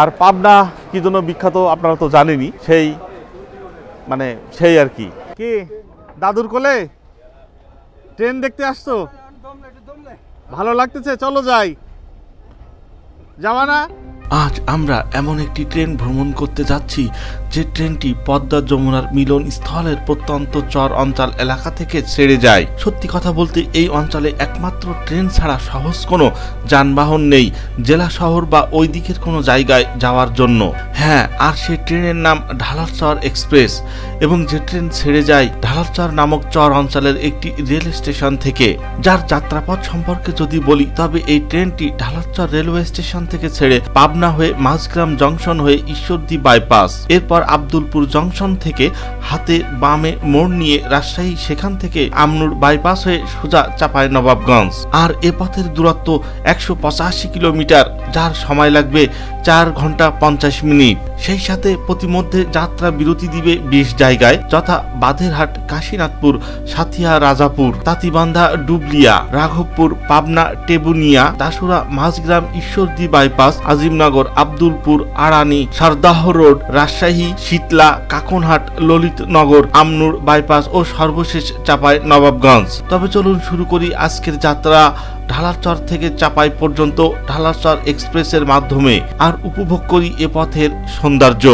আর পাবনা কি জন্য বিখ্যাত আপনারা তো জানেনই, সেই আর কি। কি দাদুর কোলে ট্রেন দেখতে আসছো? ভালো লাগতেছে, চলো যাই, যাওয়া না? আজ আমরা এমন একটি ট্রেন ভ্রমণ করতে যাচ্ছি যে ট্রেনটি পদ্মা যমুনার মিলন স্থলের প্রত্যন্ত চর অঞ্চল এলাকা থেকে ছেড়ে যায়। সত্যি কথা বলতে এই অঞ্চলে একমাত্র ট্রেন ছাড়া সহজ কোনো যানবাহন নেই জেলা শহর বা ওই দিকের কোনো জায়গায় যাওয়ার জন্য। হ্যাঁ, আর সেই ট্রেনের নাম ঢালারচর এক্সপ্রেস, এবং যে ট্রেন ছেড়ে যায় ঢালারচর নামক চর অঞ্চলের একটি রেল স্টেশন থেকে। যার যাত্রাপথ সম্পর্কে যদি বলি, তবে এই ট্রেনটি ঢালারচর রেলওয়ে স্টেশন থেকে ছেড়ে পাবনা হয়ে মাঝগ্রাম জংশন হয়ে ঈশ্বরদী বাইপাস, এরপর আব্দুলপুর জংশন থেকে হাতে বামে মোড় নিয়ে রাজশাহী, সেখান থেকে আমনুর বাইপাস হয়ে সোজা চাঁপাইনবাবগঞ্জ। আর এ পথের দূরত্ব 185 কিলোমিটার, যার সময় লাগবে 4 ঘন্টা 50 মিনিট। সেই সাথে প্রতিমধ্যে যাত্রা বিরতি দিবে 20 জায়গায়, যথা Badherhat, Kashinathpur, Sathia, Rajapur, Tantibandha, Dubliya, Raghabpur, Pabna, Tebunia, Dasuria, Majhgram, Ishwardi bypass, Azimnagar, Abdulpur, Arani, Sardah road, Rajshahi, Shitla, Kakanhat, Lalitnagar, Amnura bypass ও সর্বশেষ চাঁপাইনবাবগঞ্জ। তবে চলুন শুরু করি আজকের যাত্রা ঢালারচর থেকে চাঁপাই পর্যন্ত ঢালারচর এক্সপ্রেসের মাধ্যমে, আর উপভোগ করি এ পথের সৌন্দর্য।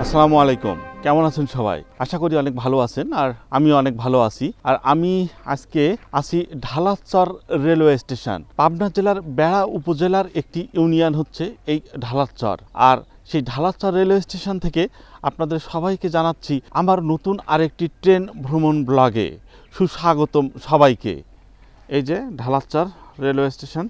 আসসালামু আলাইকুম, কেমন আছেন সবাই? আশা করি অনেক ভালো আছেন, আর আমিও অনেক ভালো আছি। আর আমি আজকে আছি ঢালারচর রেলওয়ে স্টেশন। পাবনা জেলার বেড়া উপজেলার একটি ইউনিয়ন হচ্ছে এই ঢালারচর। আর সেই ঢালারচর রেলওয়ে স্টেশন থেকে আপনাদের সবাইকে জানাচ্ছি আমার নতুন আরেকটি ট্রেন ভ্রমণ ব্লগে সুস্বাগতম সবাইকে। এই যে ঢালারচর রেলওয়ে স্টেশন।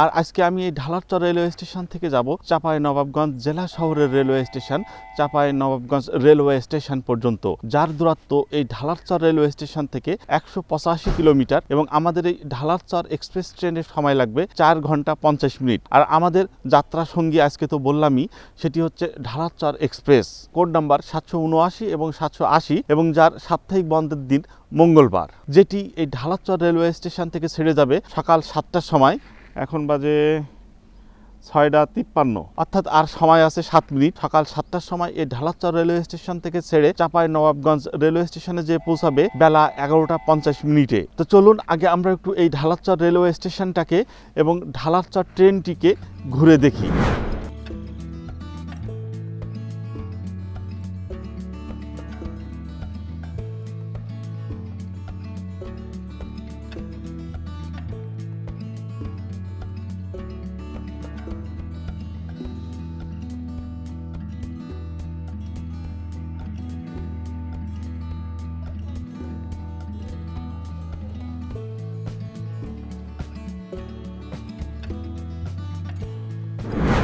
আর আজকে আমি এই ঢালারচর রেলওয়ে স্টেশন থেকে যাব চাঁপাইনবাবগঞ্জ জেলা শহরের railway station Chapainawabganj railway station পর্যন্ত, যার দূরত্ব এই ঢালারচর রেলওয়ে স্টেশন থেকে 185 কিলোমিটার, এবং আমাদের এই ঢালারচর এক্সপ্রেস ট্রেনের সময় লাগবে 4 ঘন্টা 50 মিনিট। আর আমাদের যাত্রা সঙ্গী আজকে তো বললামই, সেটি হচ্ছে ঢালারচর এক্সপ্রেস, কোড নাম্বার 779 এবং 780, এবং যার সাপ্তাহিক বন্ধের দিন মঙ্গলবার, যেটি এই ঢালারচর রেলওয়ে স্টেশন থেকে ছেড়ে যাবে সকাল 7টার সময়। এখন বাজে 6:53, অর্থাৎ আর সময় আছে 7 মিনিট। সকাল 7টার সময় এই ঢালারচর রেলওয়ে স্টেশন থেকে ছেড়ে চাঁপাইনবাবগঞ্জ রেলওয়ে স্টেশনে যে পৌঁছাবে বেলা 11:50 মিনিটে। তো চলুন আগে আমরা একটু এই ঢালারচর রেলওয়ে স্টেশনটাকে এবং ঢালারচর ট্রেনটিকে ঘুরে দেখি।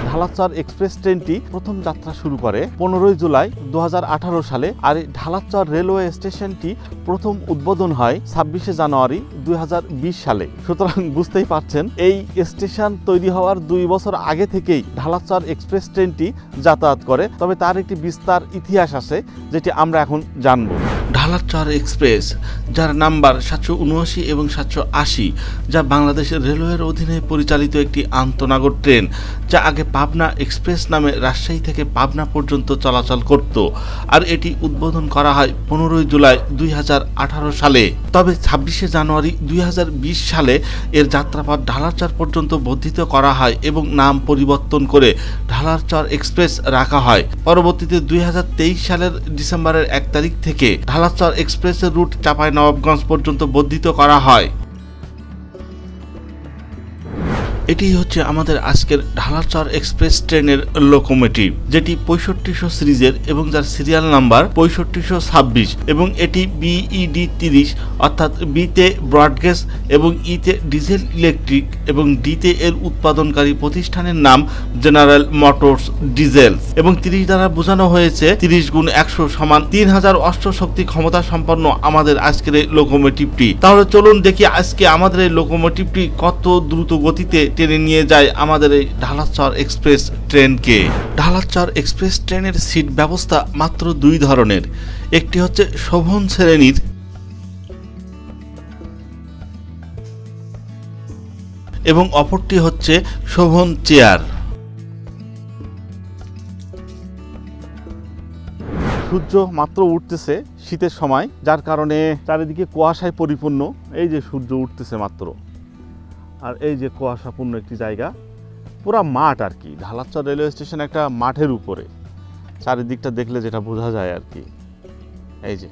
ঢালারচর এক্সপ্রেস ট্রেনটি প্রথম যাত্রা শুরু করে 15 জুলাই 2018 সালে। আর ঢালারচর রেলওয়ে স্টেশনটি প্রথম উদ্বোধন হয় 26 জানুয়ারি 2020 সালে। সুতরাং বুঝতেই পারছেন এই স্টেশন তৈরি হওয়ার 2 বছর আগে থেকেই ঢালারচর এক্সপ্রেস ট্রেনটি যাতায়াত করে। তবে তার একটি বিস্তার ইতিহাস আছে, যেটি আমরা এখন জানব। ঢালারচর এক্সপ্রেস, যার নাম্বার 779 এবং 780, যা বাংলাদেশের রেলওয়ের অধীনে পরিচালিত একটি আন্তঃনগর ট্রেন, যা আগে পাবনা এক্সপ্রেস নামে রাজশাহী থেকে পাবনা পর্যন্ত চলাচল করত। আর এটি উদ্বোধন করা হয় 15 জুলাই 2018 সালে। তবে 26 জানুয়ারি 2020 সালে এর যাত্রাপথ ঢালারচর পর্যন্ত বর্ধিত করা হয় এবং নাম পরিবর্তন করে ঢালারচর এক্সপ্রেস রাখা হয়। পরবর্তীতে 2023 সালের ডিসেম্বরের 1 তারিখ থেকে ঢালারচর এক্সপ্রেসের রুট চাঁপাইনবাবগঞ্জ পর্যন্ত বর্ধিত করা হয়। এটি হচ্ছে আমাদের আজকের ঢালারচর এক্সপ্রেস ট্রেনের লোকোমোটিভ, যেটি 6500 সিরিজের এবং যার সিরিয়াল নাম্বার 6526, এবং এটি BED 30, অর্থাৎ বিতে ব্রডগেজ এবং ইতে ডিজেল ইলেকট্রিক, এবং ডিতে এর উৎপাদনকারী প্রতিষ্ঠানের নাম জেনারেল মোটরস ডিজেল, এবং 30 দ্বারা বোঝানো হয়েছে 30 × 100 সমান 3000 অশ্বশক্তি ক্ষমতা সম্পন্ন আমাদের আজকের এই লোকোমোটিভটি। তাহলে চলুন দেখি আজকে আমাদের এই লোকোমোটিভটি কত দ্রুত গতিতে টেনে নিয়ে যায় আমাদের এই ঢালারচর এক্সপ্রেস ট্রেনকে। ঢালারচর এক্সপ্রেস ট্রেনের সিট ব্যবস্থা মাত্র 2 ধরনের, একটি হচ্ছে শোভন শ্রেণীর এবং অপরটি হচ্ছে শোভন চেয়ার। সূর্য মাত্র উঠতেছে শীতের সময়, যার কারণে চারিদিকে কুয়াশায় পরিপূর্ণ। এই যে সূর্য উঠতেছে মাত্র, আর এই যে কুয়াশাপূর্ণ একটি জায়গা, পুরা মাঠ আর কি। ঢালারচর রেলওয়ে স্টেশন একটা মাঠের উপরে, চারিদিকটা দেখলে যেটা বোঝা যায় আর কি। এই যে,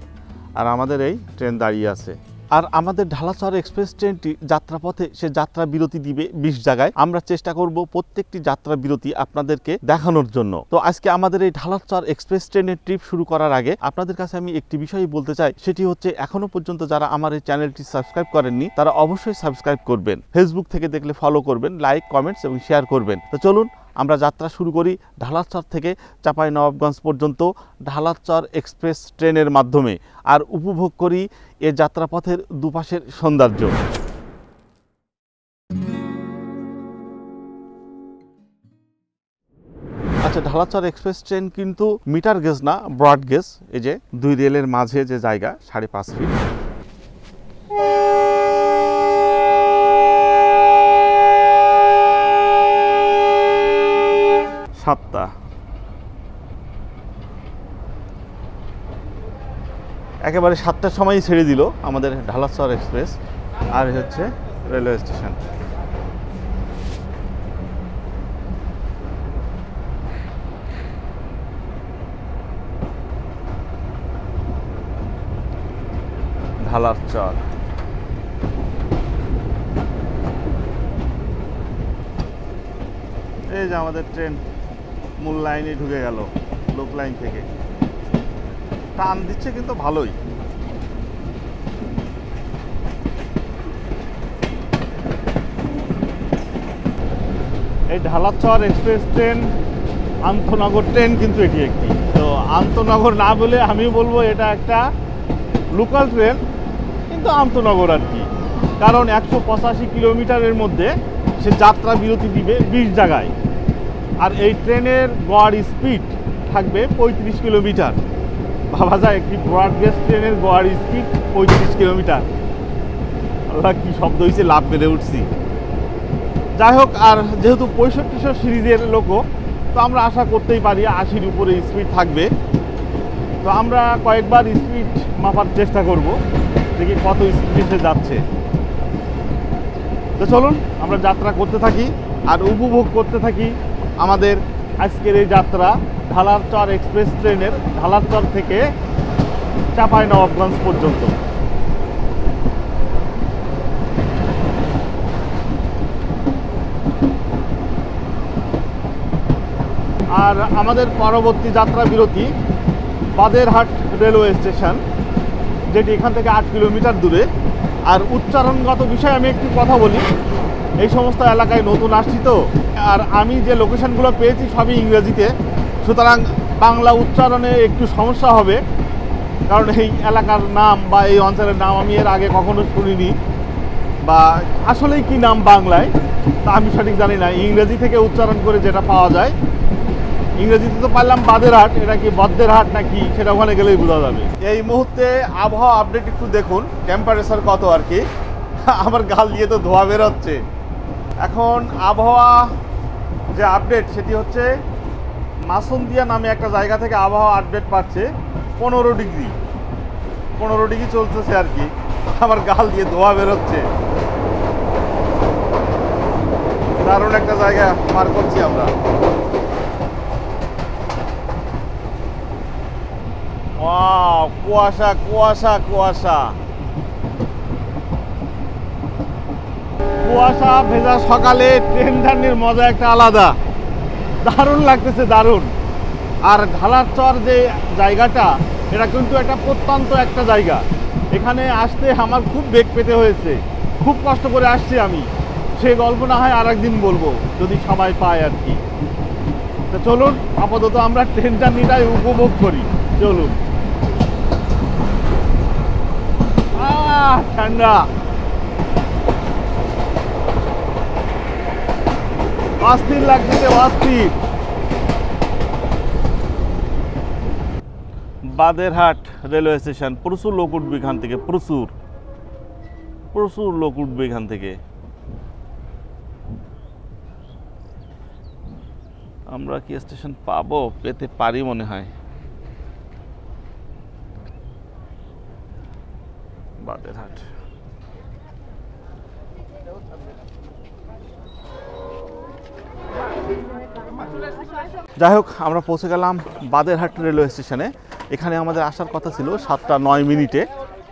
আর আমাদের এই ট্রেন দাঁড়িয়ে আছে। আর আমাদের ঢালাচর এক্সপ্রেস ট্রেনটি যাত্রাপথে সে যাত্রা বিরতি দিবে 20 জায়গায়। আমরা চেষ্টা করব প্রত্যেকটি যাত্রা বিরতি আপনাদেরকে দেখানোর জন্য। তো আজকে আমাদের এই ঢালাচর এক্সপ্রেস ট্রেনের ট্রিপ শুরু করার আগে আপনাদের কাছে আমি একটি বিষয় বলতে চাই, সেটি হচ্ছে এখনো পর্যন্ত যারা আমার এই চ্যানেলটি সাবস্ক্রাইব করেননি তারা অবশ্যই সাবস্ক্রাইব করবেন। ফেসবুক থেকে দেখলে ফলো করবেন, লাইক, কমেন্টস এবং শেয়ার করবেন। তো চলুন আমরা যাত্রা শুরু করি ঢালারচর থেকে চাঁপাইনবাবগঞ্জ পর্যন্ত ঢালারচর এক্সপ্রেস ট্রেনের মাধ্যমে, আর উপভোগ করি এ যাত্রাপথের দুপাশের সৌন্দর্য। আচ্ছা, ঢালারচর এক্সপ্রেস ট্রেন কিন্তু মিটার গেজ না, ব্রড গেজ। এই যে দুই রেলের মাঝে যে জায়গা 5.5 ফিট। একেবারে 7টার সময়ই ছেড়ে দিল আমাদের ঢালারচর এক্সপ্রেস। আর হচ্ছে রেলওয়ে স্টেশন। ঢালারচর এই যে আমাদের ট্রেন মূল লাইনে ঢুকে গেল, লোক লাইন থেকে টান দিচ্ছে কিন্তু ভালোই। এই ঢালারচর এক্সপ্রেস ট্রেন আন্তনগর ট্রেন কিন্তু এটি একটি। তো আন্তনগর না বলে আমি বলবো এটা একটা লোকাল ট্রেন, কিন্তু আন্তনগর আর কি। কারণ 185 কিলোমিটারের মধ্যে সে যাত্রা বিরতি দিবে 20 জায়গায়। আর এই ট্রেনের গড় স্পিড থাকবে 35 কিলোমিটার। ভাবা যায় একটি ব্রডগেজ ট্রেনের গড় স্পিড 35 কিলোমিটার। আল্লাহ, কি শব্দ হয়েছে, লাভ বেড়ে উঠছি। যাই হোক, আর যেহেতু 6500 সিরিজের লোকো, তো আমরা আশা করতেই পারি 80-র উপরে স্পিড থাকবে। তো আমরা কয়েকবার স্পিড মাপার চেষ্টা করব, দেখি কত স্পিডে যাচ্ছে। তো চলুন আমরা যাত্রা করতে থাকি আর উপভোগ করতে থাকি আমাদের আজকের এই যাত্রা ঢালারচর এক্সপ্রেস ট্রেনের ঢালারচর থেকে চাঁপাইনবাবগঞ্জ পর্যন্ত। আর আমাদের পরবর্তী যাত্রা বিরতি বাদেরহাট রেলওয়ে স্টেশন, যেটি এখান থেকে 8 কিলোমিটার দূরে। আর উচ্চারণগত বিষয়ে আমি একটু কথা বলি। এই সমস্ত এলাকায় নতুন আসছি তো, আর আমি যে লোকেশনগুলো পেয়েছি সবই ইংরেজিতে, সুতরাং বাংলা উচ্চারণে একটু সমস্যা হবে। কারণ এই এলাকার নাম বা এই অঞ্চলের নাম আমি এর আগে কখনো শুনিনি, বা আসলেই কি নাম বাংলায় তা আমি সঠিক জানি না। ইংরেজি থেকে উচ্চারণ করে যেটা পাওয়া যায়, ইংরেজিতে তো পারলাম বাদেরহাট, এটা কি বদ্দেরহাট নাকি সেটা ওখানে গেলেই বোঝা যাবে। এই মুহূর্তে আবহাওয়া আপডেট একটু দেখুন, টেম্পারেচার কত আর কি। আমার গাল দিয়ে তো ধোয়া বেরোচ্ছে। এখন আবহাওয়া যে আপডেট সেটি হচ্ছে মাসুন্দিয়া নামে একটা জায়গা থেকে আবহাওয়া আপডেট পাচ্ছে 15 ডিগ্রি। 15 ডিগ্রি চলতেছে আর কি। আমার গাল দিয়ে ধোয়া বেরোচ্ছে। দারুণ একটা জায়গা পার করছি আমরা। কুয়াশা কুয়াশা কুয়াশা কুয়াশা ভেজা সকালে ট্রেন জার্নির মজা একটা আলাদা, দারুণ লাগতেছে, দারুণ। আর ঢালারচর যে জায়গাটা, এটা কিন্তু একটা প্রত্যন্ত একটা জায়গা। এখানে আসতে আমার খুব বেগ পেতে হয়েছে, খুব কষ্ট করে আসছি আমি। সেই গল্প না হয় আর একদিন বলবো যদি সময় পাই আর কি। তো চলুন আপাতত আমরা ট্রেন জার্নিটাই উপভোগ করি। চলুন। ঠান্ডা, অস্থির লাগছে, অস্থির। বাদেরহাট রেলওয়ে স্টেশন, প্রচুর লোক উঠবে এখান থেকে, প্রচুর প্রচুর লোক উঠবে এখান থেকে। আমরা কি স্টেশন পাবো? পেতে পারি মনে হয়। বাদেরহাট। যাই হোক, আমরা পৌঁছে গেলাম বাদেরহাট রেলওয়ে স্টেশনে। এখানে আমাদের আসার কথা ছিল 7:09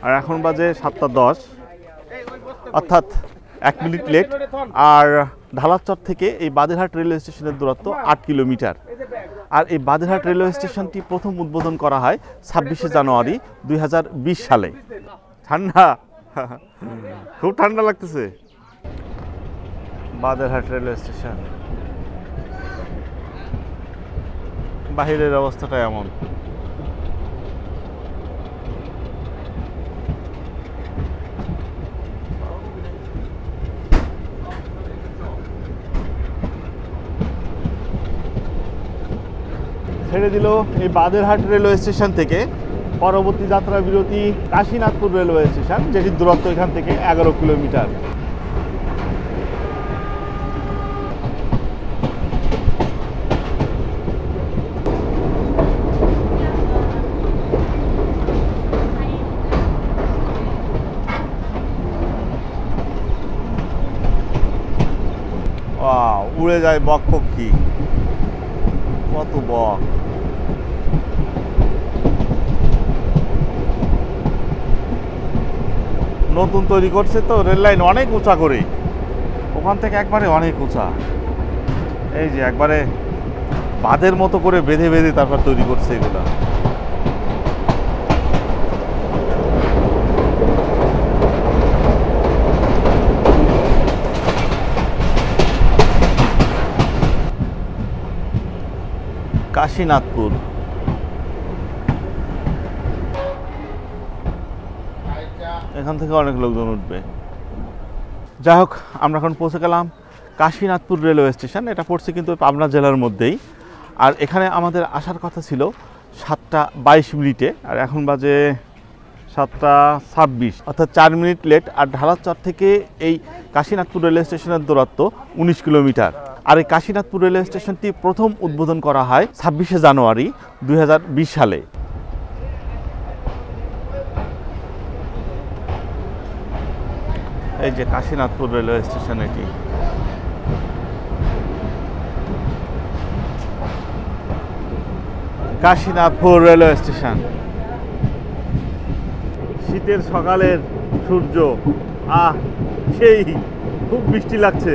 আর এখন বাজে 7:10, অর্থাৎ 1 মিনিট লেট। আর ঢালারচর থেকে এই বাদেরহাট রেলওয়ে স্টেশনের দূরত্ব 8 কিলোমিটার। আর এই বাদেরহাট রেলওয়ে স্টেশনটি প্রথম উদ্বোধন করা হয় 26শে জানুয়ারি 2020 সালে। ঠান্ডা, খুব ঠান্ডা লাগতেছে। বাদেরহাট রেলওয়ে স্টেশন, বাহিরের অবস্থাটা এমন। ছেড়ে দিল এই বাদেরহাট রেলওয়ে স্টেশন থেকে। পরবর্তী যাত্রা বিরতি কাশীনাথপুর রেলওয়ে স্টেশন, যেটির দূরত্ব এখান থেকে 11 কিলোমিটার। উড়ে যায় বক পক্ষী, কত বক। নতুন তৈরি করছে তো রেল লাইন অনেক উঁচা করে, ওখান থেকে একবারে অনেক উঁচা। এই যে একবারে বাঁধের মতো করে বেঁধে বেঁধে তারপর তৈরি করছে এগুলা। কাশীনাথপুর, এখান থেকে অনেক লোকজন উঠবে। যাই হোক, আমরা এখন পৌঁছে গেলাম কাশীনাথপুর রেলওয়ে স্টেশন। এটা পড়ছে কিন্তু পাবনা জেলার মধ্যেই। আর এখানে আমাদের আসার কথা ছিল 7:22 আর এখন বাজে 7:26, অর্থাৎ 4 মিনিট লেট। আর ঢালারচর থেকে এই কাশীনাথপুর রেলওয়ে স্টেশনের দূরত্ব 19 কিলোমিটার। আর এই কাশীনাথপুর রেলওয়ে স্টেশনটি প্রথম উদ্বোধন করা হয় 26শে জানুয়ারি 2020 সালে। এই যে কাশীনাথপুর রেলওয়ে স্টেশন, এটি কাশীনাথপুর রেলওয়ে স্টেশন। শীতের সকালের সূর্য, সেই খুব বৃষ্টি লাগছে।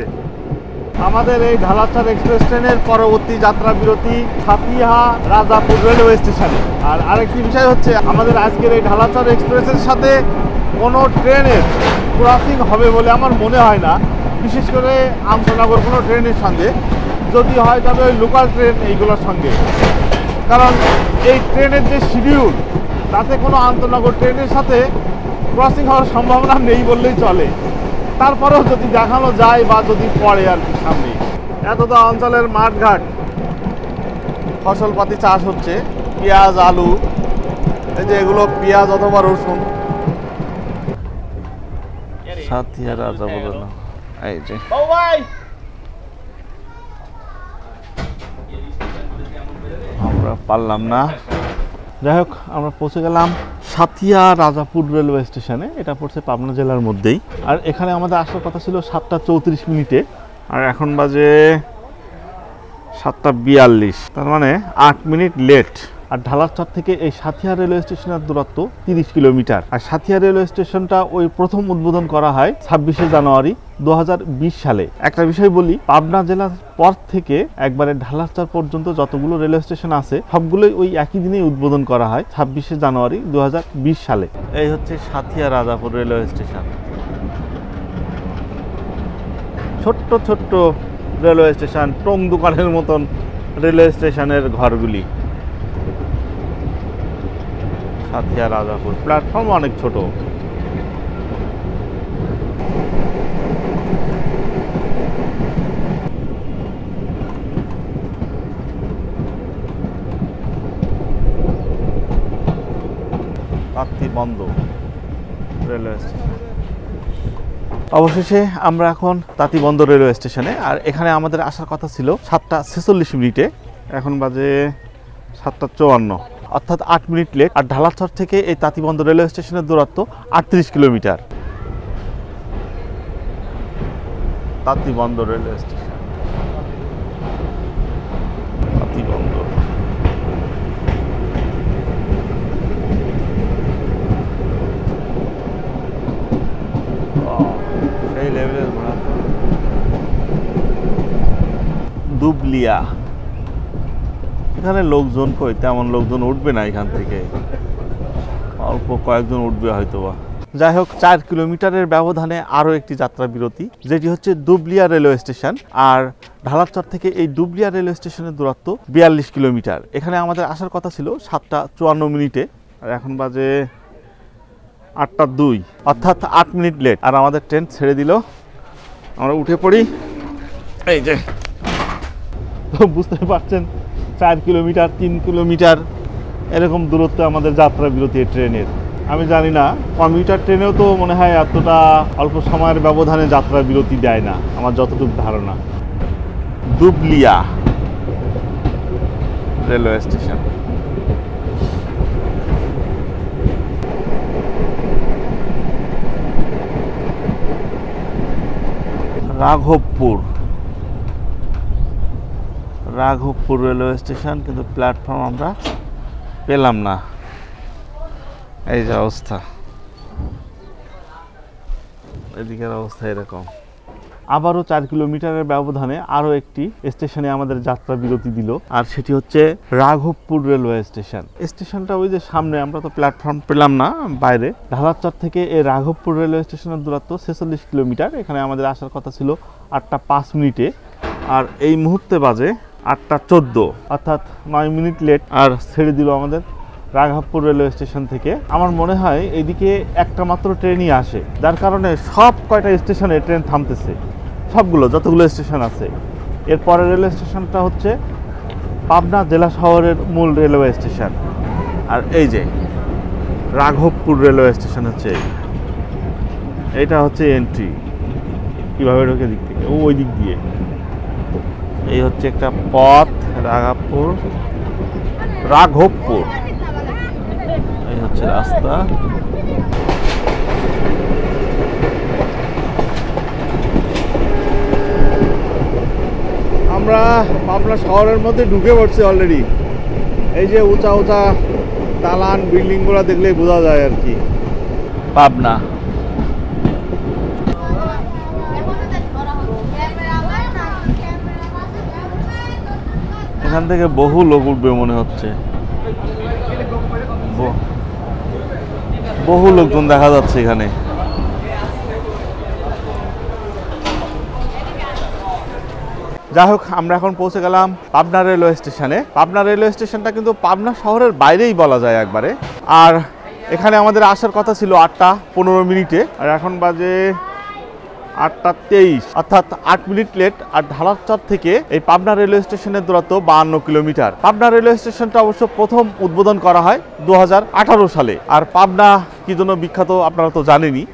আমাদের এই ঢালারচর এক্সপ্রেস ট্রেনের পরবর্তী যাত্রা বিরতি সাতিয়া রাজাপুর রেলওয়ে স্টেশনে। আর আরেকটি বিষয় হচ্ছে, আমাদের আজকের এই ঢালারচর এক্সপ্রেসের সাথে কোনো ট্রেনের ক্রসিং হবে বলে আমার মনে হয় না, বিশেষ করে আন্তনগর কোনো ট্রেনের সঙ্গে। যদি হয় তবে ওই লোকাল ট্রেন এইগুলোর সঙ্গে, কারণ এই ট্রেনের যে শিডিউল, তাতে কোনো আন্তনগর ট্রেনের সাথে ক্রসিং হওয়ার সম্ভাবনা নেই বললেই চলে। তারপরেও যদি দেখানো যায় বা যদি পড়ে আর কি সামনে। এতটা অঞ্চলের মাঠঘাট, ফসলপাতি চাষ হচ্ছে, পেঁয়াজ, আলু, এই যে এগুলো পেঁয়াজ অথবা রসুন। সাথিয়া রাজাপুর, এই যে আমরা পারলাম না। যাই হোক, আমরা পৌঁছে গেলাম সাতিয়া রাজাপুর রেলওয়ে স্টেশনে। এটা পড়ছে পাবনা জেলার মধ্যেই। আর এখানে আমাদের আসার কথা ছিল 7:34 আর এখন বাজে 7:42, তার মানে 8 মিনিট লেট। আর ঢালারচর থেকে এই সাতিয়া রেলওয়ে স্টেশনের দূরত্ব 30 কিলোমিটার। আর সাতিয়া রেলওয়ে স্টেশনটা ওই প্রথম উদ্বোধন করা হয় 26শে জানুয়ারি 2020 সালে। একটা বিষয় বলি, পাবনা জেলার পর থেকে একবারে ঢালারচর পর্যন্ত যতগুলো রেলওয়ে স্টেশন আছে সবগুলোই ওই একই দিনেই উদ্বোধন করা হয় 26শে জানুয়ারি 2020 সালে। এই হচ্ছে সাতিয়া রাজাপুর রেলওয়ে স্টেশন। ছোট্ট ছোট্ট রেলওয়ে স্টেশন, টং দোকানের মতন রেলওয়ে স্টেশনের ঘরগুলি। সাতিয়া রাজাপুর প্ল্যাটফর্ম অনেক ছোট। বন্ধ রেলওয়ে স্টেশন। অবশেষে আমরা এখন তাঁতিবন্ধ রেলওয়ে স্টেশনে। আর এখানে আমাদের আসার কথা ছিল 7:46, এখন বাজে 7:54। অর্থাৎ 8 মিনিট লেট। আর ঢালাচর থেকে এই তাঁতিবন্ধ রেলওয়ে স্টেশনের দূরত্ব 38 kilometre. Tantibandh railway station, Tantibandh. সেই লেভেলের ঘোড়া। দুবলিয়া, এখানে লোকজন কই, তেমন লোকজন উঠবে না এখান থেকে, অল্প কয়েকজন উঠবে হয়তোবা। যাই হোক, 4 কিলোমিটারের ব্যবধানে আরও একটি যাত্রা বিরতি, যেটি হচ্ছে দুবলিয়া রেলওয়ে স্টেশন। আর ঢালারচর থেকে এই দুবলিয়া রেলওয়ে স্টেশনের দূরত্ব 42 কিলোমিটার। এখানে আমাদের আসার কথা ছিল 7টা 54 মিনিটে, আর এখন বাজে 8টা 2, অর্থাৎ 8 মিনিট লেট। আর আমাদের ট্রেন ছেড়ে দিল, আমরা উঠে পড়ি। এই যে তো বুঝতে পারছেন, 4 কিলোমিটার 3 কিলোমিটার এরকম দূরত্বে আমাদের যাত্রা বিরতি ট্রেনের। আমি জানি না, কমিউটার ট্রেনেও তো মনে হয় এতটা অল্প সময়ের ব্যবধানে যাত্রা বিরতি দেয় না, আমার যতটুকু ধারণা। Dubliya railway station. Raghabpur railway station, কিন্তু প্ল্যাটফর্ম আমরা পেলাম না। এই যে অবস্থা, এদিকের অবস্থা এরকম। আবারও 4 কিলোমিটারের ব্যবধানে আরও একটি স্টেশনে আমাদের যাত্রা বিরতি দিল, আর সেটি হচ্ছে রাঘবপুর রেলওয়ে স্টেশন। স্টেশনটা ওই যে সামনে, আমরা তো প্ল্যাটফর্ম পেলাম না বাইরে। ঢালারচর থেকে এই রাঘবপুর রেলওয়ে স্টেশনের দূরত্ব 46 কিলোমিটার। এখানে আমাদের আসার কথা ছিল 8টা 5 মিনিটে, আর এই মুহূর্তে বাজে 8টা 14, অর্থাৎ 9 মিনিট লেট। আর ছেড়ে দিল আমাদের রাঘবপুর রেলওয়ে স্টেশন থেকে। আমার মনে হয় এইদিকে একটা মাত্র ট্রেনই আসে, যার কারণে সব কয়টা স্টেশনে ট্রেন থামতেছে, সবগুলো যতগুলো স্টেশন আছে। এরপরে রেলওয়ে স্টেশনটা হচ্ছে পাবনা জেলা শহরের মূল রেলওয়ে স্টেশন। আর এই যে রাঘবপুর রেলওয়ে স্টেশন হচ্ছে এইটা হচ্ছে এন্ট্রি। কীভাবে ঢোকে দিক থেকে, ওই দিক দিয়ে। এই হচ্ছে একটা পথ, রাঘবপুর, এই হচ্ছে রাস্তা। আমরা পাবনা শহরের মধ্যে ঢুকে পড়ছি অলরেডি। এই যে উঁচা উঁচা দালান বিল্ডিংগুলো দেখলেই বোঝা যায় আর কি পাবনা। এখান থেকে বহু লোক উঠবে মনে হচ্ছে, বহু লোকজন দেখা যাচ্ছে এখানে। যাই হোক, আমরা এখন পৌঁছে গেলাম পাবনা রেলওয়ে স্টেশনে। পাবনা রেলওয়ে স্টেশনটা কিন্তু পাবনা শহরের বাইরেই বলা যায় একবারে। আর এখানে আমাদের আসার কথা ছিল 8টা 15 মিনিটে, আর এখন বাজে 8টা 23, অর্থাৎ 8 মিনিট লেট। আর ঢালারচর থেকে এই পাবনা রেলওয়ে স্টেশনের দূরত্ব 52 কিলোমিটার। পাবনা রেলওয়ে স্টেশনটা অবশ্য প্রথম উদ্বোধন করা হয় 2018 সালে। আর পাবনা কি জন্য বিখ্যাত আপনারা তো জানেনই,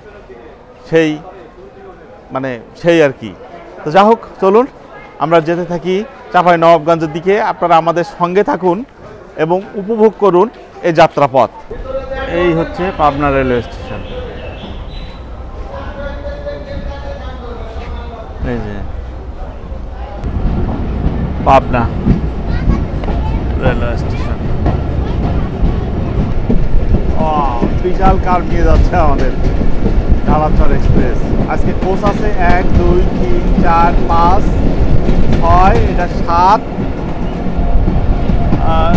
সেই আর কি। তো যাই হোক, চলুন আমরা যেতে থাকি চাঁপাইনবাবগঞ্জের দিকে। আপনারা আমাদের সঙ্গে থাকুন এবং উপভোগ করুন এই যাত্রাপথ। এই হচ্ছে পাবনা রেলওয়ে স্টেশন। এই যে পাবনা রেলওয়ে স্টেশন। বিশাল কার নিয়ে যাচ্ছে আমাদের ঢালারচর এক্সপ্রেস। আজকে কোচ আছে 1 2 3 4 5 6, এটা 7, আর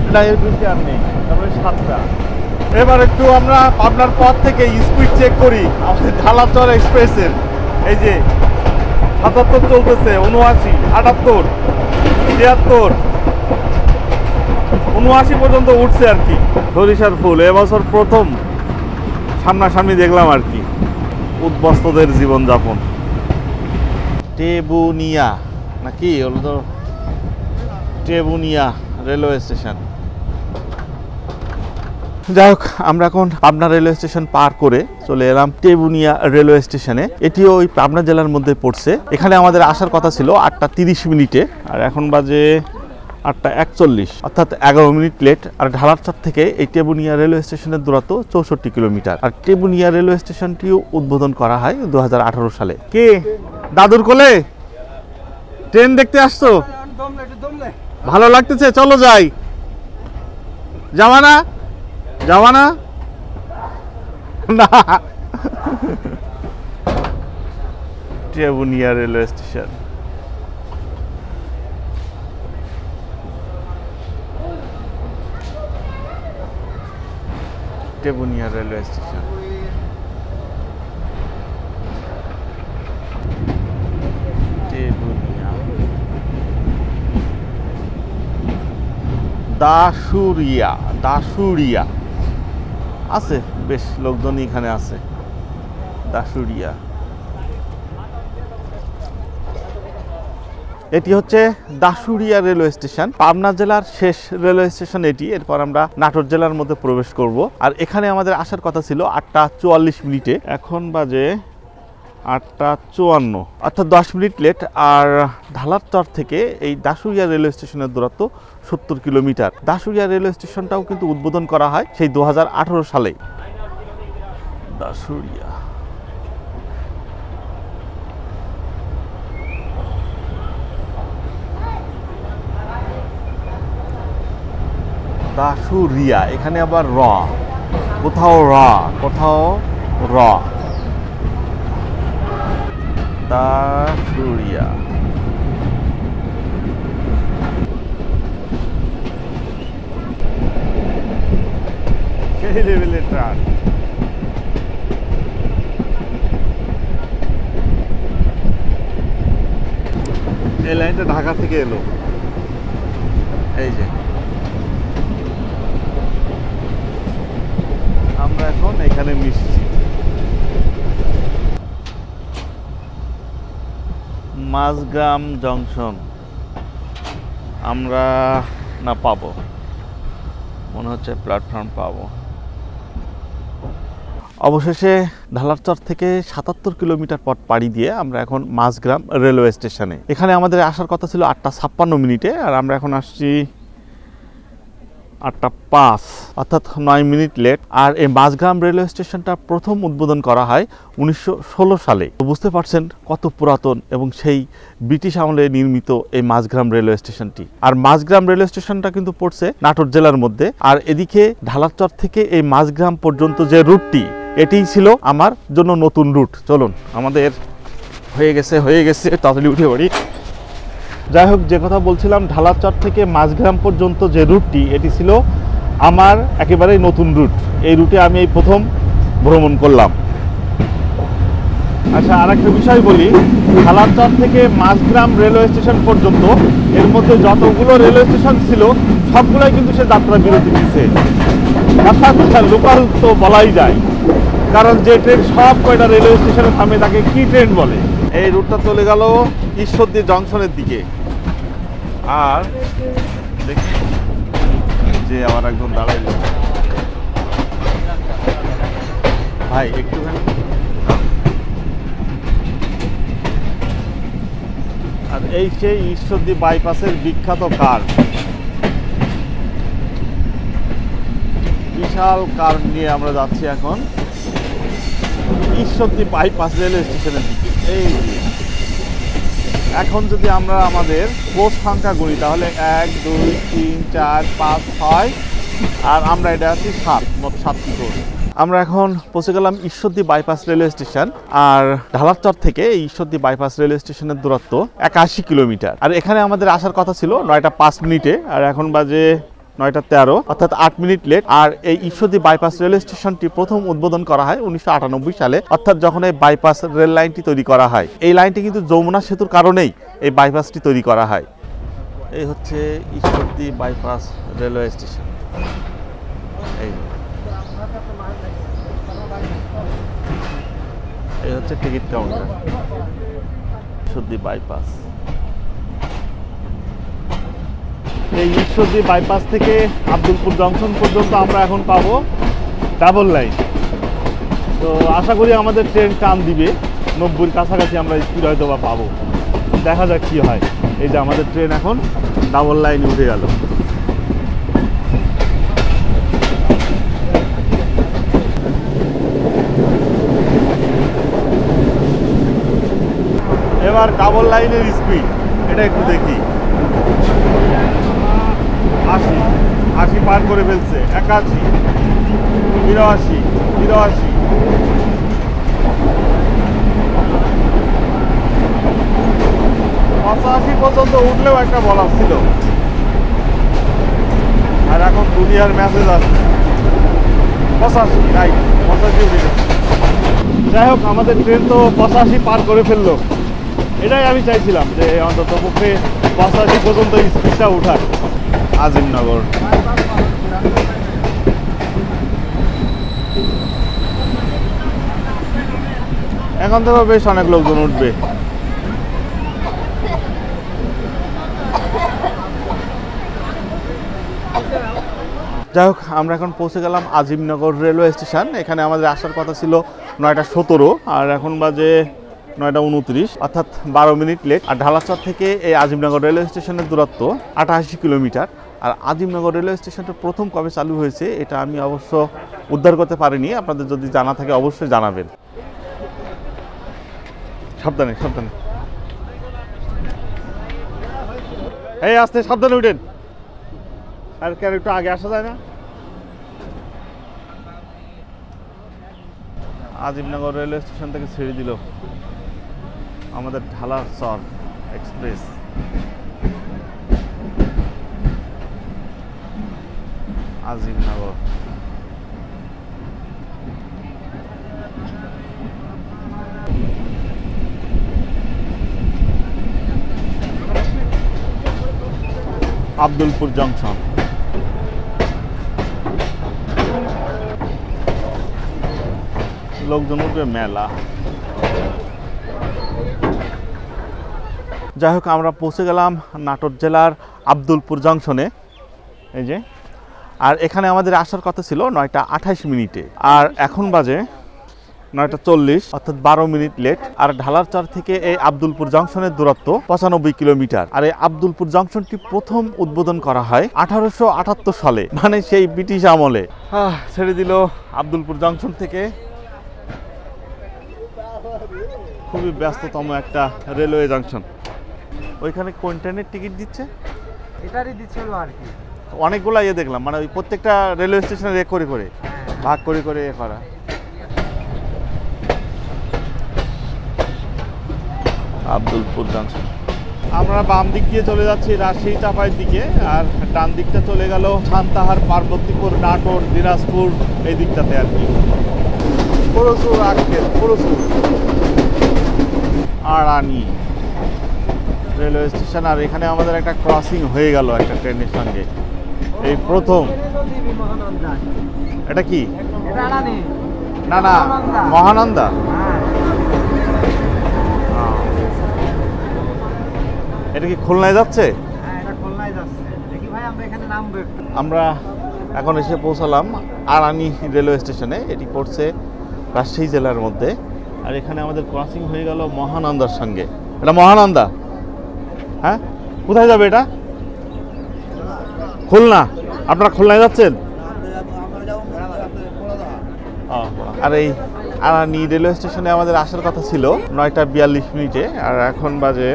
এটা এর বেশি আর নেই, তারপরে 7টা। এবার একটু আমরা পাবনার পর থেকে স্পিড চেক করি আমাদের ঢালারচর এক্সপ্রেসের। এই যে 77 চলতেছে, 79, 78, 73, 79 পর্যন্ত উঠছে আর কি। সরিষার ফুল এবছর প্রথম সামনাসামনি দেখলাম আর কি উদ্বস্তদের জীবনযাপন। টেবুনিয়া নাকি হলো তো, টেবুনিয়া রেলওয়ে স্টেশন। যাই হোক, আমরা এখন পাবনা রেলওয়ে স্টেশন পার করে চলে এলাম টেবুনিয়া রেলওয়ে স্টেশনে। এটিও ওই পাবনা জেলার মধ্যে পড়ছে। এখানে আমাদের আসার কথা ছিল 8টা 30 মিনিটে, আর এখন বাজে 8:41, অর্থাৎ 11 মিনিট লেট। আর ঢালারচর থেকে এই টেবুনিয়া রেলওয়ে স্টেশনের দূরত্ব 64 কিলোমিটার। আর টেবুনিয়া রেলওয়ে স্টেশনটিও উদ্বোধন করা হয় 2018 সালে। কে দাদুর কোলে ট্রেন দেখতে আসছো? ভালো লাগতেছে, চলো যাই। যাওয়া না না Tebunia railway station. Tebunia railway station. Tebunia Dasuria আছে, বেশ লোকজনই এখানে আছে। দাসুরিয়া, এটি হচ্ছে দাসুরিয়া রেলওয়ে স্টেশন। পাবনা জেলার শেষ রেলওয়ে স্টেশন এটি। এরপর আমরা নাটোর জেলার মধ্যে প্রবেশ করব। আর এখানে আমাদের আসার কথা ছিল 8:44 মিনিটে, এখন বাজে 8:54, অর্থাৎ 10 মিনিট লেট। আর ঢালারচর থেকে এই দাসুরিয়া রেলওয়ে স্টেশনের দূরত্ব 70 কিলোমিটার। দাসুরিয়া রেলওয়ে স্টেশনটাও কিন্তু উদ্বোধন করা হয় সেই 2018 সালে। দাসুরিয়া, দাসুরিয়া, এখানে আবার র, কোথাও র কোথাও র। দাসুরিয়া, সেই লেভেলের ট্রাক। এই লাইনটা ঢাকা থেকে এলো, এই যে আমরা এখন এখানে মিশছি। মাঝগ্রাম জংশন আমরা না পাবো, মনে হচ্ছে প্ল্যাটফর্ম পাবো। অবশেষে ঢালারচর থেকে 77 কিলোমিটার পথ পাড়ি দিয়ে আমরা এখন মাঝগ্রাম রেলওয়ে স্টেশনে। এখানে আমাদের আসার কথা ছিল 8:56 মিনিটে, আর আমরা এখন আসছি 8:05, অর্থাৎ 9 মিনিট লেট। আর এই মাঝগ্রাম রেলওয়ে স্টেশনটা প্রথম উদ্বোধন করা হয় 1916 সালে। তো বুঝতে পারছেন কত পুরাতন এবং সেই ব্রিটিশ আমলে নির্মিত এই মাঝগ্রাম রেলওয়ে স্টেশনটি। আর মাঝগ্রাম রেলওয়ে স্টেশনটা কিন্তু পড়ছে নাটোর জেলার মধ্যে। আর এদিকে ঢালারচর থেকে এই মাঝগ্রাম পর্যন্ত যে রুটটি, এটিই ছিল আমার জন্য নতুন রুট। চলুন, আমাদের হয়ে গেছে তাড়াতাড়ি উঠে পড়ি। যাই হোক, যে কথা বলছিলাম, ঢালারচর থেকে মাঝগ্রাম পর্যন্ত যে রুটটি, এটি ছিল আমার একেবারেই নতুন রুট। এই রুটে আমি এই প্রথম ভ্রমণ করলাম। আচ্ছা, আর একটা বিষয় বলি, ঢালারচর থেকে মাঝগ্রাম রেলওয়ে স্টেশন পর্যন্ত এর মধ্যে যতগুলো রেলওয়ে স্টেশন ছিল সবগুলোই কিন্তু সে যাত্রা বিরতি দিচ্ছে, অর্থাৎ লোকাল তো বলাই যায়, কারণ যে ট্রেন সব কয়টা রেলওয়ে স্টেশনে থামে তাকে কি ট্রেন বলে। এই রুটটা চলে গেল ঈশ্বরদী জংশনের দিকে। আর দেখি যে আমার একজন দাঁড়াইল, ভাই একটুখানি। আর এই সেই ঈশ্বরদী বাইপাসের বিখ্যাত কার, বিশাল কার নিয়ে আমরা যাচ্ছি এখন ঈশ্বরদী বাইপাস রেলওয়ে স্টেশনের দিকে। এই এখন যদি আমরা আমাদের কোচ সংখ্যা গুনি তাহলে 1 2 3 4 5 6, আর আমরা এটা আছি 7, মোট 7টি কোচ। আমরা এখন পৌঁছে গেলাম ঈশ্বরদী বাইপাস রেলওয়ে স্টেশন। আর ঢালারচর থেকে এই ঈশ্বরদী বাইপাস রেলওয়ে স্টেশনের দূরত্ব 81 কিলোমিটার। আর এখানে আমাদের আসার কথা ছিল 9:05 মিনিটে, আর এখন বাজে 9:13, অর্থাৎ 8 মিনিট লেট। আর এই ঈশ্বরদী বাইপাস রেলওয়ে স্টেশনটি প্রথম উদ্বোধন করা হয় 1998 সালে, অর্থাৎ যখন এই বাইপাস রেল লাইনটি তৈরি করা হয়। এই লাইনটি কিন্তু যমুনা সেতুর কারণেই এই বাইপাসটি তৈরি করা হয়। এই হচ্ছে ঈশ্বরদী বাইপাস রেলওয়ে স্টেশন। এই হচ্ছে টিকিট কাউন্টার, ঈশ্বরদী বাইপাস। এই ঈশ্বরদী বাইপাস থেকে আব্দুলপুর জংশন পর্যন্ত আমরা এখন পাবো ডাবল লাইন। তো আশা করি আমাদের ট্রেন টান দিবে, 90-র কাছাকাছি আমরা স্পিড হয়তো বা পাবো। দেখা যাক কি হয়। এই যে আমাদের ট্রেন এখন ডাবল লাইন উঠে গেল। এবার ডাবল লাইনের স্পিড এটা একটু দেখি। 80 পার করে ফেলছে, 81, 82, 83। পঁচাশি পর্যন্ত উঠলেও একটা বলার ছিল। আর এখন দুনিয়ার মেসেজ আসছে 85, রাইট 85 উঠে গেছে। যাই হোক, আমাদের ট্রেন তো 85 পার করে ফেললো। এটাই আমি চাইছিলাম যে অন্তত পক্ষে 85 পর্যন্ত স্পিডটা উঠায়। আজিমনগর এখন থেকে বেশ অনেক লোকজন উঠবে। যাই হোক, আমরা এখন পৌঁছে গেলাম আজিমনগর রেলওয়ে স্টেশন। এখানে আমাদের আসার কথা ছিল 9টা 17, আর এখন বাজে 9টা 29, অর্থাৎ 12 মিনিট লেট। আর ঢালাচর থেকে এই আজিমনগর রেলওয়ে স্টেশনের দূরত্ব 88 কিলোমিটার। আর আজিমনগর রেলওয়ে স্টেশনটা প্রথম কবে চালু হয়েছে এটা আমি অবশ্য উদ্ধার করতে পারিনি, আপনাদের যদি জানা থাকে অবশ্যই জানাবেন। সাবধানে সাবধানে, এই আস্তে সাবধানে উঠেন। আর কেন একটু আগে আসা যায় না? আজিমনগর রেলওয়ে স্টেশন থেকে ছেড়ে দিল আমাদের ঢালাচর এক্সপ্রেস। আজিমনগর আব্দুলপুর জংশন। লোকজন উঠবে মেলা। যাই হোক, আমরা পৌঁছে গেলাম নাটোর জেলার আব্দুলপুর জংশনে। এই যে, আর এখানে আমাদের আসার কথা ছিল 9টা 28 আর এখন বাজে 9টা 40, অর্থাৎ 12 মিনিট লেট। আর ঢালারচর থেকে এই আব্দুলপুর জংশনের দূরত্ব 95 কিলোমিটার। আর এই আব্দুলপুর জংশনটি প্রথম উদ্বোধন করা হয় 1878 সালে, মানে সেই ব্রিটিশ আমলে। ছেড়ে দিল আব্দুলপুর জংশন থেকে। খুবই ব্যস্ততম একটা রেলওয়ে জংশন। ওইখানে কোন ট্রেনের টিকিট দিচ্ছে? এটারই দিচ্ছিল আর কি, অনেকগুলো ইয়ে দেখলাম, মানে ওই প্রত্যেকটা রেলওয়ে স্টেশনে করে করে ভাগ করে করে এ করা। আব্দুলপুর জংশন। আমরা বাম দিক দিয়ে চলে যাচ্ছি রাজশাহী চাপাইয়ের দিকে, আর ডান দিকটা চলে গেল সান্তাহার, পার্বতীপুর, নাটোর, দিনাজপুর এই দিকটাতে আর কি। প্রচুর আজকে প্রচুর। Arani railway station. আর এখানে আমাদের একটা ক্রসিং হয়ে গেল একটা ট্রেনের সঙ্গে, এই প্রথম। এটা কি? না না, মহানন্দা। এটা কি খুলনায় যাচ্ছে? আমরা এখন এসে পৌঁছালাম আড়ানি রেলওয়ে স্টেশনে। এটি পড়ছে রাজশাহী জেলার মধ্যে। আর এখানে আমাদের ক্রসিং হয়ে গেল মহানন্দার সঙ্গে। এটা মহানন্দা? হ্যাঁ, কোথায় যাবে এটা? খুলনা। আপনারা খুলনায় যাচ্ছেন? আর এই আড়ানি রেলওয়ে স্টেশনে আমাদের আসার কথা ছিল 9টা 42, আর এখন বাজে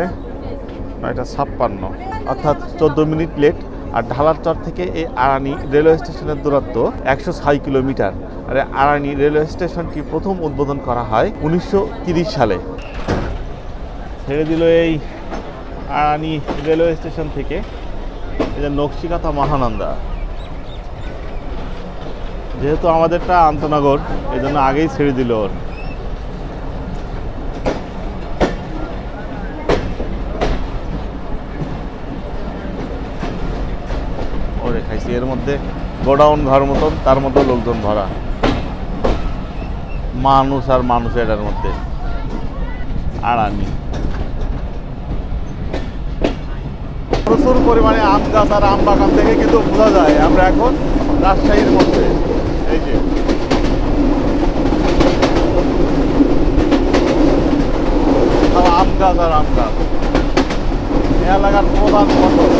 9টা 56, অর্থাৎ 14 মিনিট লেট। আর ঢালারচর থেকে এই আড়ানি রেলওয়ে স্টেশনের দূরত্ব 106 কিলোমিটার। আর আড়ানি রেলওয়ে স্টেশনটি প্রথম উদ্বোধন করা হয় 1930 সালে। ছেড়ে দিল এই আড়ানি রেলওয়ে স্টেশন থেকে এই যে নকশিকাথা মহানন্দা। যেহেতু আমাদেরটা আন্তনগর, এই জন্য আগেই ছেড়ে দিল ওর। ওরে খাইছি, এর মধ্যে গোডাউন ঘর মতন, তার মধ্যে লোকজন ভরা, মানুষ আর মানুষ এটার মধ্যে। আড়ানি প্রচুর পরিমাণে আম গাছ আর আম বাগান থেকে কিন্তু বোঝা যায় আমরা এখন রাজশাহীর মধ্যে। এই যে আম গাছ আর আম গাছ, এলাকার প্রধান ফসল।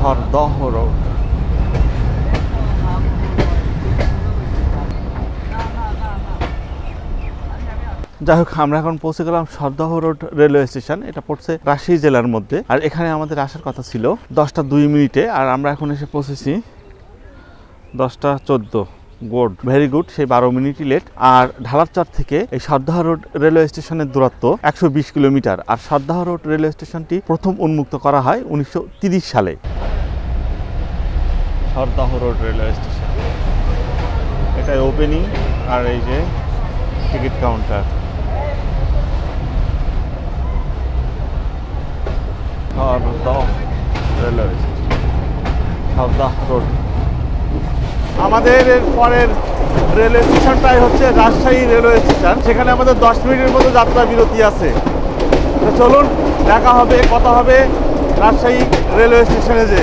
সরদহ রোড। যাই হোক, আমরা এখন পৌঁছে গেলাম সরদহ রোড রেলওয়ে স্টেশন। এটা পড়ছে রাজশাহী জেলার মধ্যে। আর এখানে আমাদের আসার কথা ছিল 10:02 আর আমরা এখন এসে পৌঁছেছি 10:14। Good, very good. সেই 12 মিনিটই লেট। আর ঢালারচর থেকে এই সরদহ রোড রেলওয়ে স্টেশনের দূরত্ব 120 কিলোমিটার। আর সরদহ রোড রেলওয়ে স্টেশনটি প্রথম উন্মুক্ত করা হয় 1930 সালে। সরদহ রোড রেলওয়ে স্টেশন, এটাই ওপেনিং। আর এই যে ticket counter. Sardah railway station, Sardah road. আমাদের এর পরের রেলওয়ে স্টেশনটাই হচ্ছে রাজশাহী রেলওয়ে স্টেশন। সেখানে আমাদের 10 মিনিটের মতো যাত্রা বিরতি আছে। তো চলুন, দেখা হবে, কথা হবে রাজশাহী রেলওয়ে স্টেশনে। যে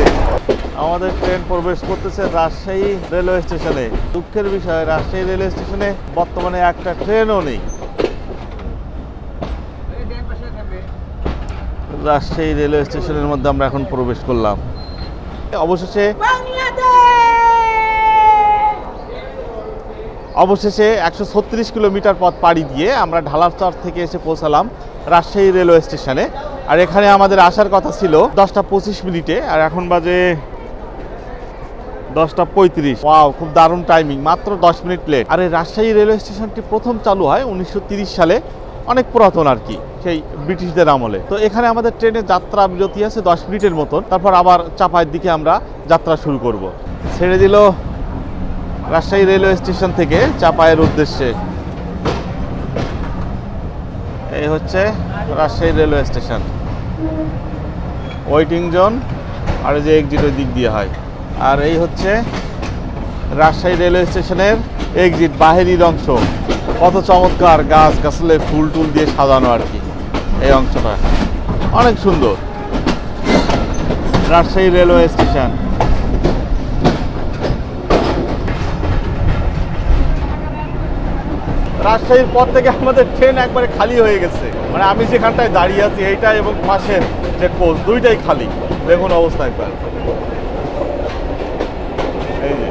আমাদের ট্রেন প্রবেশ করতেছে রাজশাহী রেলওয়ে স্টেশনে। দুঃখের বিষয়, রাজশাহী রেলওয়ে স্টেশনে বর্তমানে একটা ট্রেনও নেই। রাজশাহী রেলওয়ে স্টেশনের মধ্যে আমরা এখন প্রবেশ করলাম। অবশেষে 136 কিলোমিটার পথ পাড়ি দিয়ে আমরা ঢালারচর থেকে এসে পৌঁছালাম রাজশাহী রেলওয়ে স্টেশনে। আর এখানে আমাদের আসার কথা ছিল 10:25 আর এখন বাজে 10:35। ওয়াও, খুব দারুণ টাইমিং, মাত্র 10 মিনিট লেট। আর এই রাজশাহী রেলওয়ে স্টেশনটি প্রথম চালু হয় 1930 সালে, অনেক পুরাতন আর কি, সেই ব্রিটিশদের আমলে। তো এখানে আমাদের ট্রেনের যাত্রা বিরতি আছে 10 মিনিটের মতন। তারপর আবার চাপাইয়ের দিকে আমরা যাত্রা শুরু করব। ছেড়ে দিল রাজশাহী রেলওয়ে স্টেশন থেকে চাপাইয়ের উদ্দেশ্যে। এই হচ্ছে Rajshahi railway station, waiting zone. আর এই যে এক্সিট ওই দিক দিয়ে হয়। আর এই হচ্ছে রাজশাহী রেলওয়ে স্টেশনের এক্সিট, বাহিরের অংশ। কত চমৎকার, গাছ গাছলে ফুল টুল দিয়ে সাজানো আর কি। এই অংশটা অনেক সুন্দর। Rajshahi railway station. রাজশাহীর পর থেকে আমাদের ট্রেন একবারে খালি হয়ে গেছে। মানে আমি যেখানটায় দাঁড়িয়ে আছি এইটা এবং পাশের যে কোচ, দুইটাই খালি। দেখুন অবস্থা একবার। এই যে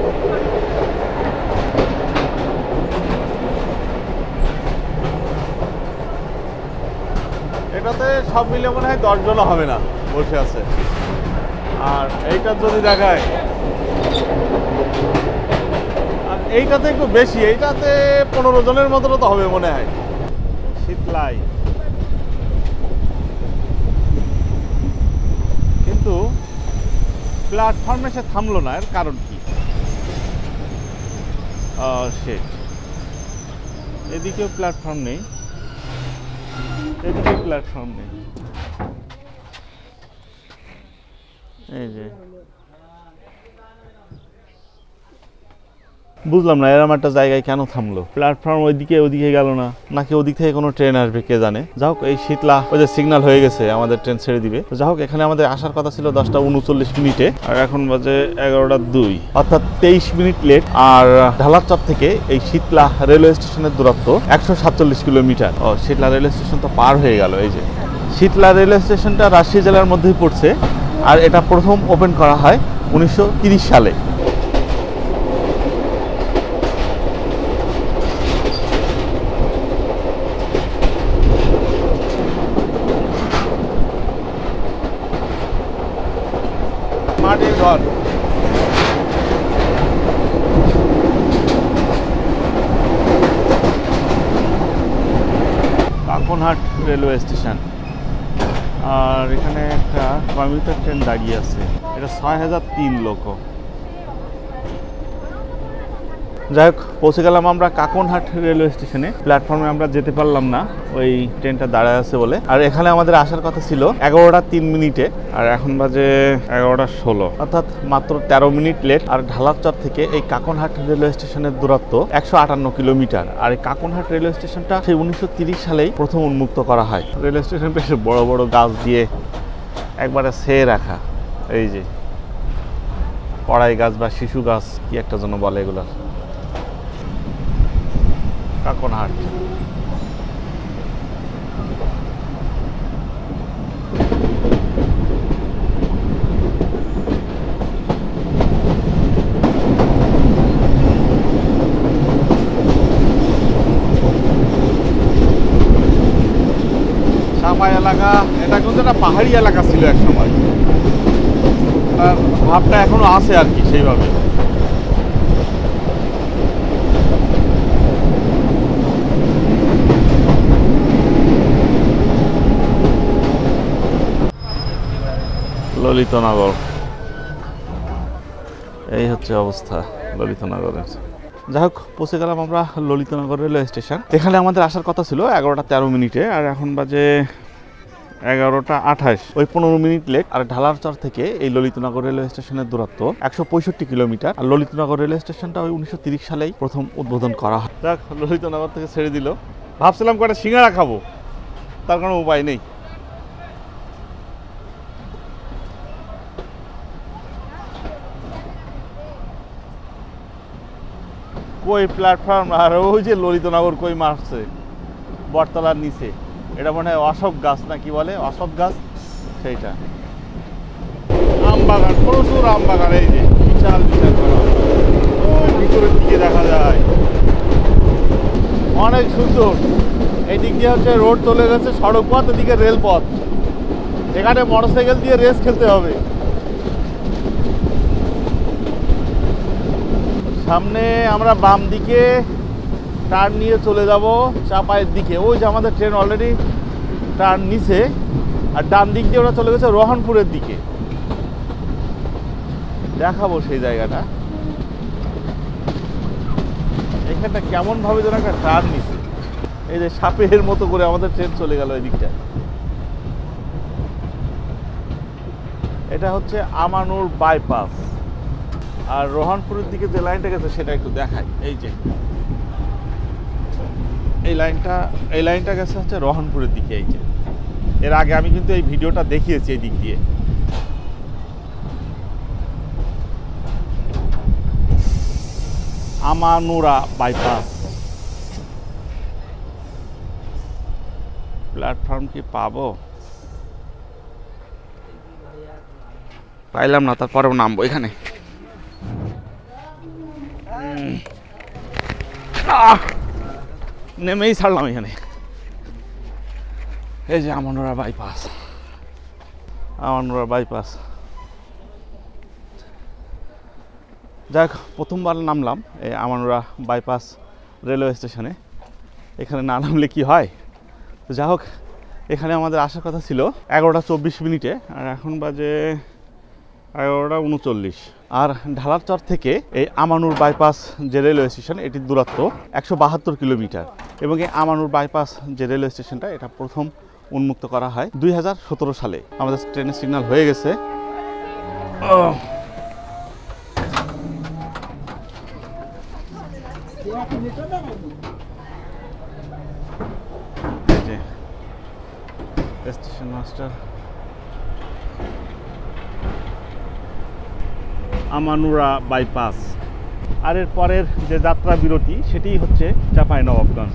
এটাতে সব মিলে মনে হয় 10 জনও হবে না বসে আছে। আর এইটা যদি দেখায়, আর এইটাতে একটু বেশি, এইটাতে 15 জনের মতো তো হবে মনে হয়। শীতলাই, কিন্তু প্ল্যাটফর্মে সে থামলো না। এর কারণ কি? এদিকেও প্ল্যাটফর্ম নেই, এদিকেও প্ল্যাটফর্ম নেই। এই যে বুঝলাম না এরকম একটা জায়গায় কেন থামলো। প্ল্যাটফর্ম ওইদিকে গেল না, নাকি ওদিক থেকে কোনো ট্রেন আসবে কে জানে। যা হোক, এই শীতলা ওই যে সিগন্যাল হয়ে গেছে, আমাদের ট্রেন ছেড়ে দিবে। যা হোক, এখানে আমাদের আসার কথা ছিল 10:39 আর এখন বাজে 11:02, অর্থাৎ 23 মিনিট লেট। আর ঢালারচর থেকে এই শীতলা রেলওয়ে স্টেশনের দূরত্ব 147 কিলোমিটার। ও, শীতলা রেলওয়ে স্টেশন তো পার হয়ে গেল। এই যে শীতলা রেলওয়ে স্টেশনটা রাজশাহী জেলার মধ্যেই পড়ছে। আর এটা প্রথম ওপেন করা হয় 1930 সালে। মাটির ঘর। Kakanhat railway station. আর এখানে একটা কমিউটার ট্রেন দাঁড়িয়ে আছে, এটা 6003 লোক। যাই হোক, পৌঁছে গেলাম আমরা কাকনহাট রেলওয়ে স্টেশনে। প্ল্যাটফর্মে আমরা যেতে পারলাম না, ওই ট্রেনটা দাঁড়ায় আছে বলে। আর এখানে আমাদের আসার কথা ছিল 11:03 আর এখন বাজে 11:16, অর্থাৎ মাত্র 13 মিনিট লেট। আর ঢালারচর থেকে এই কাকনহাট রেলওয়ে স্টেশনের দূরত্ব 158 কিলোমিটার। আর এই কাকনহাট রেলওয়ে স্টেশনটা সেই 1930 সালেই প্রথম উন্মুক্ত করা হয়। রেলওয়ে স্টেশন বেশ বড় বড় গাছ দিয়ে একবারে ছেয়ে রাখা। এই যে কড়াই গাছ বা শিশু গাছ, কি একটা জন্য বলে এগুলো। কাকনহাট। পাহাড়ি এলাকা ছিল এক সময়, আর ভাবটা এখনো আছে আর কি সেইভাবে। ললিতনগর, এই হচ্ছে অবস্থা ললিতনগরের। যাই হোক, পৌঁছে গেলাম আমরা ললিতনগর রেলওয়ে স্টেশন। এখানে আমাদের আসার কথা ছিল 11:13 আর এখন বাজে 11:28, ওই 15 মিনিট লেট। আর ঢালারচর থেকে এই ললিতনগর রেলওয়ে স্টেশনের দূরত্ব 165 কিলোমিটার। আর ললিতনগর রেলওয়ে স্টেশনটা ওই 1930 সালেই প্রথম উদ্বোধন করা হয়। যাক, ললিতনগর থেকে ছেড়ে দিল। ভাবছিলাম কটা সিঙ্গাড়া খাবো, তার কোনো উপায় নেই। কই প্ল্যাটফর্ম, আর ওই যে ললিতনগর কই মারছে বটতলার নিচে, এটা মনে হয় অশোক গাছ না কি বলে, অশোক গাছ, সেইটা। আম বাগান, প্রচুর আম বাগান, এই যে বিশাল বিশাল ওই ভিতরের দিকে দেখা যায়, অনেক সুন্দর। এই দিক দিয়ে হচ্ছে রোড চলে গেছে, সড়ক পথ, এদিকে রেলপথ। এখানে মোটরসাইকেল দিয়ে রেস খেলতে হবে। সামনে আমরা বাম দিকে টার্ন নিয়ে চলে যাব চাপাইয়ের দিকে। ওই যে আমাদের ট্রেন অলরেডি টার্ন নিছে। আর ডান দিক দিয়ে ওরা চলে গেছে রোহনপুরের দিকে। দেখাবো সেই জায়গাটা। এখানটা কেমন ভাবে যেন একটা টার্ন নিছে, এই যে সাপের মতো করে আমাদের ট্রেন চলে গেল এই দিকটা। এটা হচ্ছে আমানুর বাইপাস। আর রোহনপুরের দিকে যে লাইনটা গেছে সেটা একটু দেখাই। এই যে এই লাইনটা গেছে হচ্ছে রোহনপুরের দিকে। এই যে এর আগে আমি কিন্তু এই ভিডিওটা দেখিয়েছি এই দিক দিয়ে। আমানুরা বাইপাস। প্ল্যাটফর্ম কি পাবো? পাইলাম না, তারপরেও নামবো এখানে। নেমেই ছাড়লাম এখানে। এই যে আমানুরা বাইপাস, আমানুরা বাইপাস। যাই হোক, প্রথমবার নামলাম এই আমানুরা বাইপাস রেলওয়ে স্টেশনে। এখানে না নামলে কি হয়? তো যাই হোক, এখানে আমাদের আসার কথা ছিল 11:24 আর এখন বাজে 11:39। আর ঢালারচর থেকে এই আমানুর বাইপাস যে রেলওয়ে স্টেশন, এটির দূরত্ব 172 কিলোমিটার। এবং এই আমানুর বাইপাস যে রেলওয়ে স্টেশনটা, এটা প্রথম উন্মুক্ত করা হয় 2017 সালে। আমাদের ট্রেনের সিগন্যাল হয়ে গেছে। Station master Amnura bypass. আর এর পরের যে যাত্রা বিরতি সেটি হচ্ছে চাঁপাইনবাবগঞ্জ।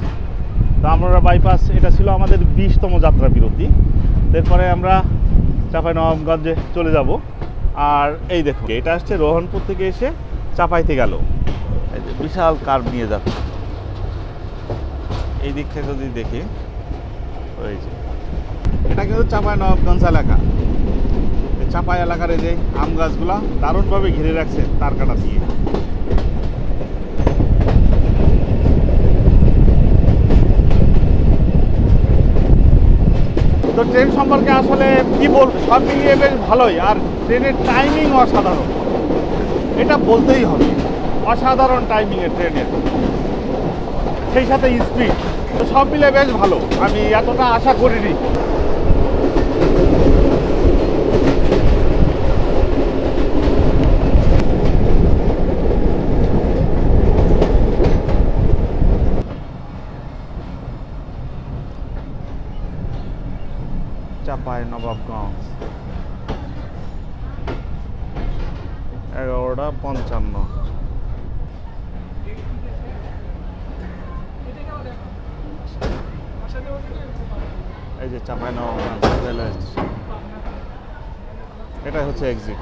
তো আমানুরা বাইপাস এটা ছিল আমাদের 20তম যাত্রা বিরতি। এরপরে আমরা চাঁপাইনবাবগঞ্জে চলে যাব। আর এই দেখো, এটা আসছে রোহনপুর থেকে এসে চাঁপাইতে গেল। এই যে বিশাল কার্ভ নিয়ে যাচ্ছে। এই দিক থেকে যদি দেখি, ওই যে এটা কিন্তু চাঁপাইনবাবগঞ্জ এলাকা। চাঁপাই এলাকার এই যে আম গাছগুলা দারুণভাবে ঘিরে রাখছে তার কাটা দিয়ে। তো ট্রেন সম্পর্কে আসলে কি বলবো, সব মিলিয়ে বেশ ভালোই। আর ট্রেনের টাইমিং অসাধারণ, এটা বলতেই হবে। অসাধারণ টাইমিংয়ের ট্রেনের, সেই সাথে স্পিড। তো সব মিলে বেশ ভালো, আমি এতটা আশা করিনি। চাঁপাইনবাবগঞ্জ 11:55। এই যে চাঁপাইনবাবগঞ্জ রেলওয়ে স্টেশন, এটাই হচ্ছে এক্সিট।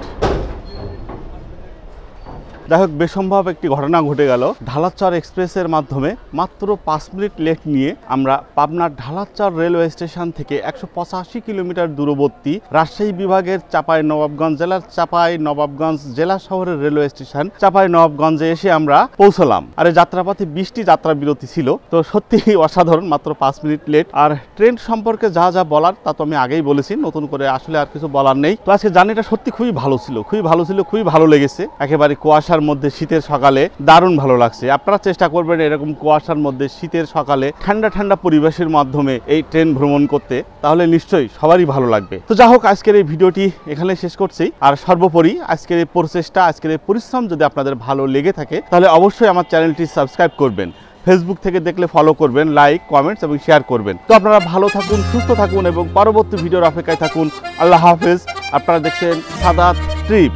যাই হোক, বেসম্ভব একটি ঘটনা ঘটে গেল। ঢালাচর এক্সপ্রেসের মাধ্যমে মাত্র 5 মিনিট লেট নিয়ে আমরা পাবনার ঢালাচর রেলওয়ে স্টেশন থেকে 185 কিলোমিটার দূরবর্তী রাজশাহী বিভাগের চাঁপাইনবাবগঞ্জ জেলার চাঁপাইনবাবগঞ্জ জেলা শহরের রেলওয়ে স্টেশন চাঁপাইনবাবগঞ্জে এসে আমরা পৌঁছলাম। আর এই যাত্রাপথে 20টি যাত্রা বিরতি ছিল। তো সত্যি অসাধারণ, মাত্র 5 মিনিট লেট। আর ট্রেন সম্পর্কে যা যা বলার তা তো আমি আগেই বলেছি, নতুন করে আসলে আর কিছু বলার নেই। তো আজকে জার্নিটা সত্যি খুবই ভালো ছিল, খুবই ভালো লেগেছে। একেবারে কুয়াশার মধ্যে শীতের সকালে দারুণ ভালো লাগছে। আপনারা চেষ্টা করবেন এরকম কুয়াশার মধ্যে শীতের সকালে ঠান্ডা ঠান্ডা পরিবেশের মাধ্যমে এই ট্রেন ভ্রমণ করতে, তাহলে নিশ্চয়ই সবারই ভালো লাগবে। তো যাই হোক, আজকের এই ভিডিওটি এখানে শেষ করছি। আর সর্বোপরি আজকের এই প্রচেষ্টা, আজকের এই পরিশ্রম যদি আপনাদের ভালো লেগে থাকে তাহলে অবশ্যই আমার চ্যানেলটি সাবস্ক্রাইব করবেন। ফেসবুক থেকে দেখলে ফলো করবেন, লাইক, কমেন্টস এবং শেয়ার করবেন। তো আপনারা ভালো থাকুন, সুস্থ থাকুন এবং পরবর্তী ভিডিওর অপেক্ষায় থাকুন। আল্লাহ হাফেজ। আপনারা দেখছেন সাদাত ট্রিপ।